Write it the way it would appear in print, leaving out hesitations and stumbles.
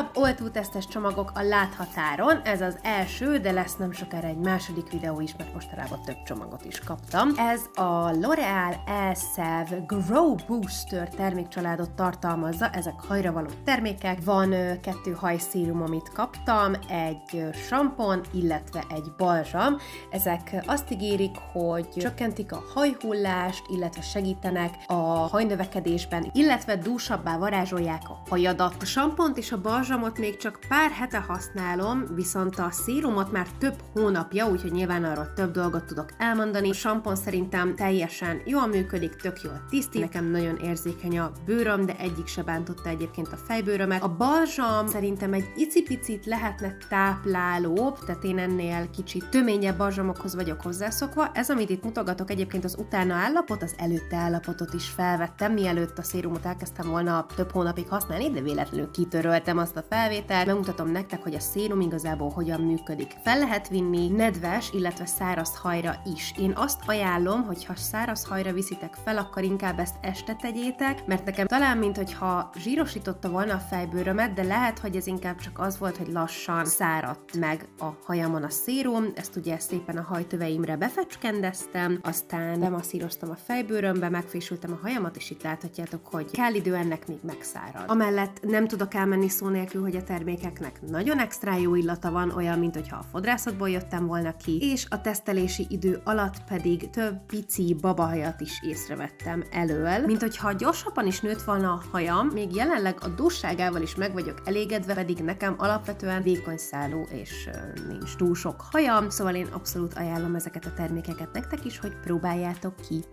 Alap oltótesztes csomagok a láthatáron, ez az első, de lesz nem sokára egy második videó is, mert mostanában több csomagot is kaptam. Ez a L'Oréal Elsev Grow Booster termékcsaládot tartalmazza, ezek hajra való termékek, van 2 hajszírum, amit kaptam, egy sampon, illetve egy balzsam. Ezek azt ígérik, hogy csökkentik a hajhullást, illetve segítenek a hajnövekedésben, illetve dúsabbá varázsolják a hajadat. A sampont és a balzsamot még csak pár hete használom, viszont a szérumot már több hónapja, úgyhogy nyilván arról több dolgot tudok elmondani. A sampon szerintem teljesen jól működik, tök jól tisztít. Nekem nagyon érzékeny a bőröm, de egyik se bántotta egyébként a fejbőrömet. A balzsam szerintem egy icipicit lehetne táplálóbb, tehát én ennél kicsit töményebb balzsamokhoz vagyok hozzászokva. Ez, amit itt mutogatok, egyébként az utána állapot, az előtte állapotot is felvettem, mielőtt a szérumot elkezdtem volna több hónapig használni, de véletlenül kitöröltem azt a felvételt. Megmutatom nektek, hogy a szérum igazából hogyan működik. Fel lehet vinni nedves, illetve száraz hajra is. Én azt ajánlom, hogy ha száraz hajra viszitek fel, akkor inkább ezt este tegyétek, mert nekem talán minthogyha zsírosította volna a fejbőrömet, de lehet, hogy ez inkább csak az volt, hogy lassan száradt meg a hajamon a szérum. Ezt ugye szépen a hajtöveimre befecskendeztem, aztán bemasszíroztam a fejbőrömbe, megfésültem a hajamat, és itt láthatjátok, hogy kell idő, ennek még megszárad. Amellett nem tudok elmenni szó nélkül, hogy a termékeknek nagyon extra jó illata van, olyan, mint hogyha a fodrászatból jöttem volna ki, és a tesztelési idő alatt pedig több pici babahajat is észrevettem elől. Mint hogyha gyorsabban is nőtt volna a hajam, még jelenleg a dússágával is meg vagyok elégedve, pedig nekem alapvetően vékony szálú és nincs túl sok hajam, szóval én abszolút ajánlom ezeket a termékeket nektek is, hogy próbáljátok ki.